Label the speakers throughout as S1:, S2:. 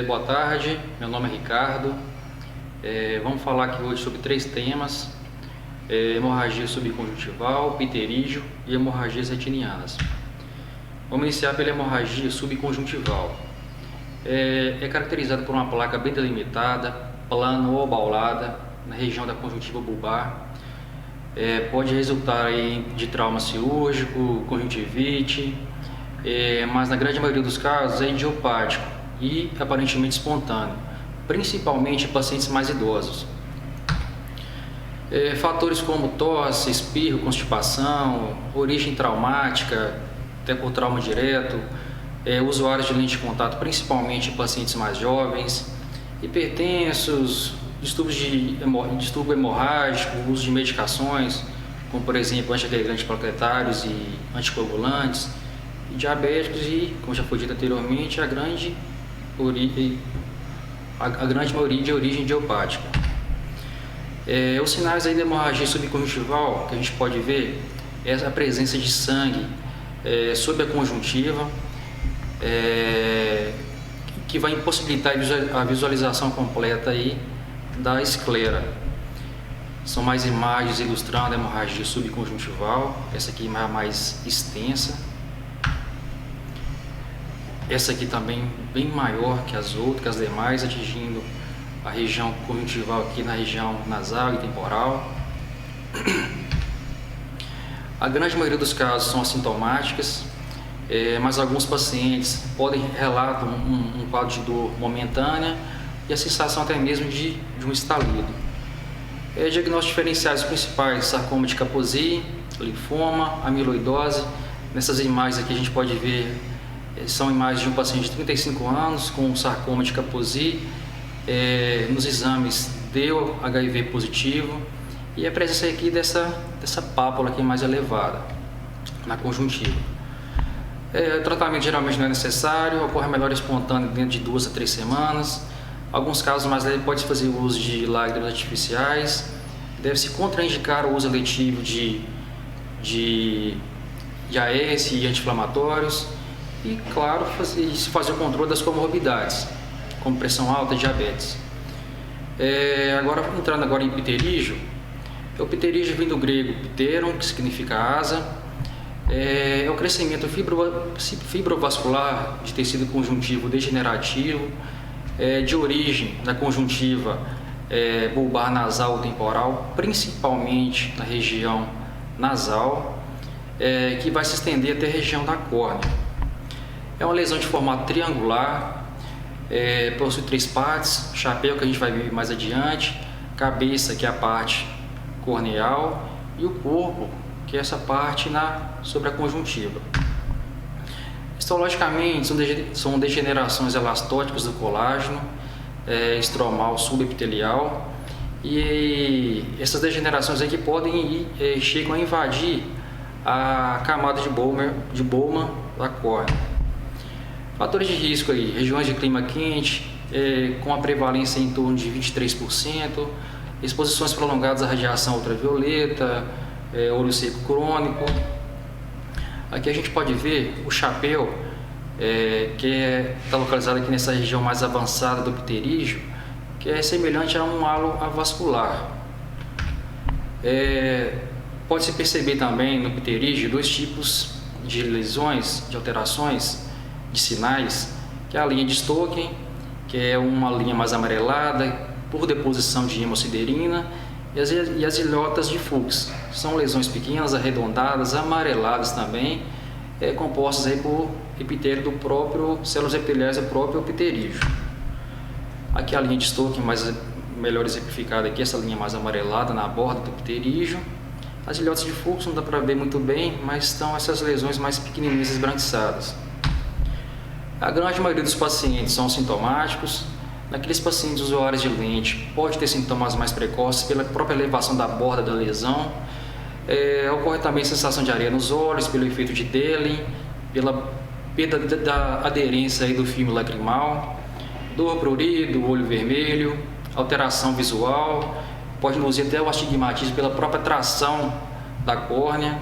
S1: Boa tarde, meu nome é Ricardo. Vamos falar aqui hoje sobre três temas: hemorragia subconjuntival, pterígio e hemorragias retinianas. Vamos iniciar pela hemorragia subconjuntival. É caracterizada por uma placa bem delimitada, plana ou ovalada na região da conjuntiva bulbar. Pode resultar de trauma cirúrgico, conjuntivite, mas na grande maioria dos casos é idiopático e aparentemente espontâneo, principalmente em pacientes mais idosos. Fatores como tosse, espirro, constipação, origem traumática, até por trauma direto, usuários de lente de contato, principalmente em pacientes mais jovens, hipertensos, distúrbio hemorrágico, uso de medicações, como por exemplo antiagregantes plaquetários e anticoagulantes, e diabéticos e, como já foi dito anteriormente, a grande maioria de origem idiopática. Os sinais aí da hemorragia subconjuntival que a gente pode ver é a presença de sangue sob a conjuntiva, que vai impossibilitar a visualização completa aí da esclera. São mais imagens ilustrando a hemorragia subconjuntival. Essa aqui é a mais extensa. Essa aqui também bem maior que as outras, que as demais, atingindo a região conjuntival aqui na região nasal e temporal. A grande maioria dos casos são assintomáticas, mas alguns pacientes podem relatar um quadro de dor momentânea e a sensação até mesmo de um estalido. Diagnósticos diferenciais principais: sarcoma de Kaposi, linfoma, amiloidose. Nessas imagens aqui a gente pode ver, são imagens de um paciente de 35 anos com sarcoma de Kaposi. Nos exames deu HIV positivo e a presença aqui dessa pápula aqui mais elevada na conjuntiva. O tratamento geralmente não é necessário, ocorre a melhora espontânea dentro de 2 a 3 semanas. Alguns casos mais leves pode-se fazer o uso de lágrimas artificiais. Deve-se contraindicar o uso eletivo de AS e anti-inflamatórios. E, claro, se fazer o controle das comorbidades, como pressão alta e diabetes. Entrando em pterígio. O pterígio vem do grego pteron, que significa asa. É o crescimento fibrovascular de tecido conjuntivo degenerativo, de origem da conjuntiva bulbar nasal ou temporal, principalmente na região nasal, que vai se estender até a região da córnea. É uma lesão de formato triangular, possui 3 partes: chapéu, que a gente vai ver mais adiante, cabeça, que é a parte corneal, e o corpo, que é essa parte sobre a conjuntiva. Histologicamente, são degenerações elastóticas do colágeno estromal subepitelial, e essas degenerações aqui chegam a invadir a camada de Bowman da córnea. Fatores de risco aí: regiões de clima quente, com a prevalência em torno de 23%, exposições prolongadas à radiação ultravioleta, olho seco crônico. Aqui a gente pode ver o chapéu, que está localizado aqui nessa região mais avançada do pterígio, que é semelhante a um halo avascular. Pode-se perceber também no pterígio 2 tipos de lesões, de alterações de sinais, que é a linha de Stokes, que é uma linha mais amarelada por deposição de hemosiderina, e as ilhotas de Fuchs. São lesões pequenas, arredondadas, amareladas também, compostas aí por epitélio células epiteliais do próprio pterígio. Aqui a linha de Stokes melhor exemplificada aqui, essa linha mais amarelada na borda do pterígio. As ilhotas de Fuchs não dá para ver muito bem, mas estão essas lesões mais pequenininhas esbranquiçadas. A grande maioria dos pacientes são sintomáticos. Naqueles pacientes usuários de lente, pode ter sintomas mais precoces pela própria elevação da borda da lesão. Ocorre também sensação de areia nos olhos, pelo efeito de Delin, pela perda da aderência aí do filme lacrimal, dor prurido, olho vermelho, alteração visual, pode induzir até o astigmatismo pela própria tração da córnea,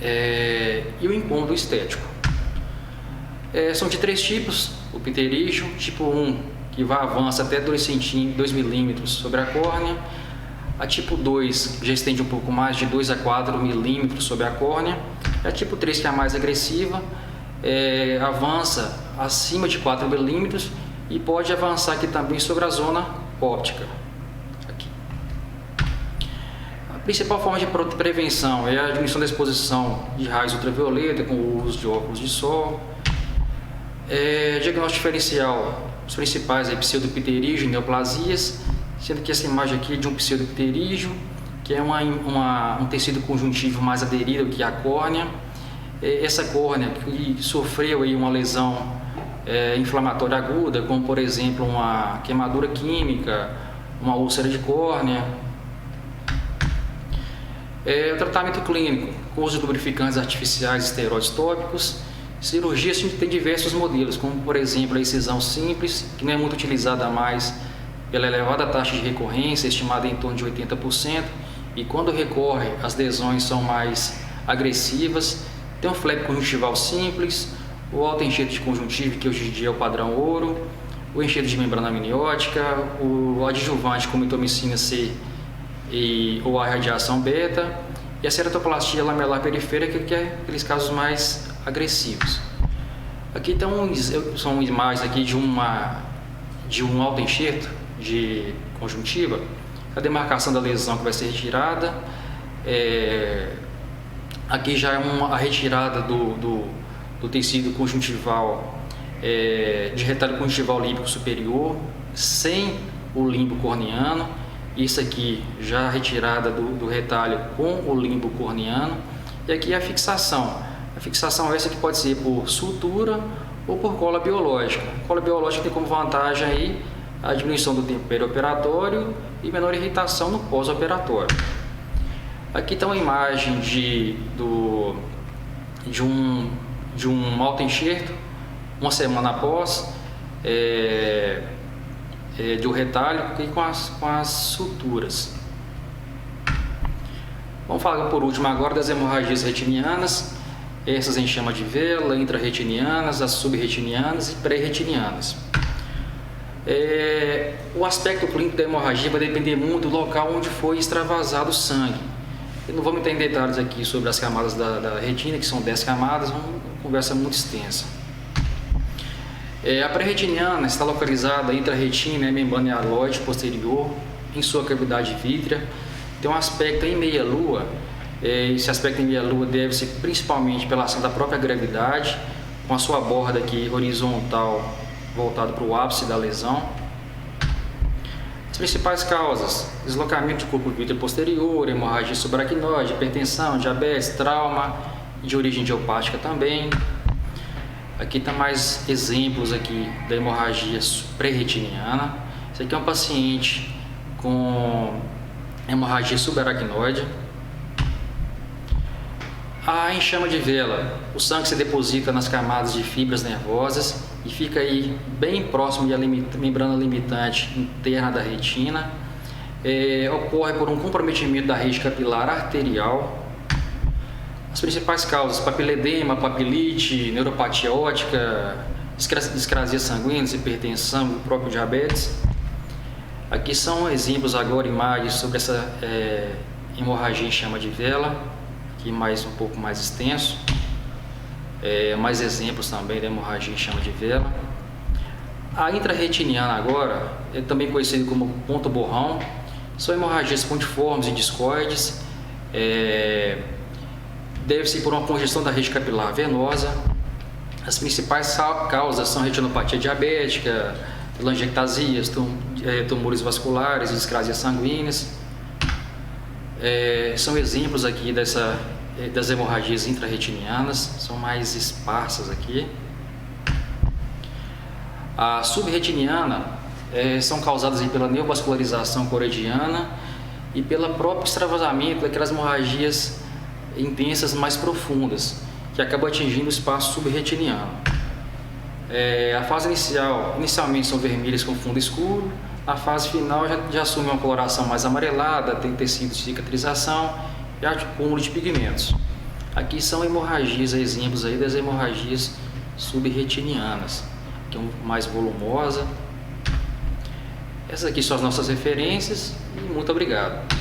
S1: e o incômodo estético. São de 3 tipos: o pterígio, tipo 1, que avança até 2 milímetros sobre a córnea; a tipo 2, que já estende um pouco mais, de 2 a 4 milímetros sobre a córnea; e a tipo 3, que é a mais agressiva, avança acima de 4 milímetros e pode avançar aqui também sobre a zona óptica. Aqui. A principal forma de prevenção é a diminuição da exposição de raios ultravioleta com o uso de óculos de sol. Diagnóstico diferencial: os principais pseudopterígio e neoplasias, sendo que essa imagem aqui é de um pseudopterígio, que é um tecido conjuntivo mais aderido que a córnea. Essa córnea que sofreu aí uma lesão inflamatória aguda, como por exemplo uma queimadura química, uma úlcera de córnea. O tratamento clínico: com uso de lubrificantes artificiais e esteroides tópicos. Cirurgia, a gente tem diversos modelos, como por exemplo a incisão simples, que não é muito utilizada mais pela elevada taxa de recorrência, estimada em torno de 80%, e quando recorre, as lesões são mais agressivas. Tem um flap conjuntival simples, o autoenxerto de conjuntiva, que hoje em dia é o padrão ouro, o enxerto de membrana amniótica, o adjuvante com mitomicina C ou a radiação beta, e a ceratoplastia lamelar periférica, que é aqueles casos mais agressivos. Aqui são imagens aqui de um autoenxerto de conjuntiva, a demarcação da lesão que vai ser retirada. Aqui já é a retirada do tecido conjuntival, de retalho conjuntival límbico superior, sem o limbo corneano. Isso aqui já a retirada do retalho com o limbo corneano. E aqui a fixação. A fixação essa que pode ser por sutura ou por cola biológica. A cola biológica tem como vantagem aí a diminuição do tempo perioperatório e menor irritação no pós-operatório. Aqui está uma imagem de um autoenxerto, uma semana após, do retalho e com as suturas. Vamos falar por último agora das hemorragias retinianas. Essas em chama de vela, intrarretinianas, as subretinianas e pré-retinianas. O aspecto clínico da hemorragia vai depender muito do local onde foi extravasado o sangue. Eu não vamos entrar em detalhes aqui sobre as camadas da retina, que são 10 camadas, uma conversa muito extensa. A pré-retiniana está localizada entre a retina e a membrana hialoide posterior, em sua cavidade vítrea. Tem um aspecto em meia-lua. Esse aspecto em meia-lua deve-se principalmente pela ação da própria gravidade, com a sua borda aqui horizontal voltada para o ápice da lesão. As principais causas: deslocamento de corpo vítreo posterior, hemorragia subaracnoide, hipertensão, diabetes, trauma e de origem idiopática também. Aqui está mais exemplos aqui da hemorragia pré-retiniana. Esse aqui é um paciente com hemorragia subaracnoide. A enxama de vela: o sangue se deposita nas camadas de fibras nervosas e fica aí bem próximo da membrana limitante interna da retina. Ocorre por um comprometimento da rede capilar arterial. As principais causas: papiledema, papilite, neuropatia óptica, discrasia sanguínea, hipertensão, o próprio diabetes. Aqui são exemplos agora, imagens sobre essa hemorragia em chama de vela, aqui um pouco mais extenso. Mais exemplos também da hemorragia em chama de vela. A intrarretiniana agora é também conhecida como ponto borrão. São hemorragias pontiformes e discoides. Deve-se por uma congestão da rede capilar venosa. As principais causas são retinopatia diabética, telangiectasias, tumores vasculares e discrasias sanguíneas. São exemplos aqui das hemorragias intrarretinianas, são mais esparsas aqui. A subretiniana são causadas aí pela neovascularização coroidiana e pelo próprio extravasamento daquelas hemorragias intensas mais profundas, que acabam atingindo o espaço subretiniano. A fase inicialmente são vermelhas com fundo escuro. A fase final já assume uma coloração mais amarelada, tem tecido de cicatrização e acúmulo de pigmentos. Aqui são hemorragias, exemplos aí das hemorragias subretinianas, que é mais volumosa. Essas aqui são as nossas referências e muito obrigado.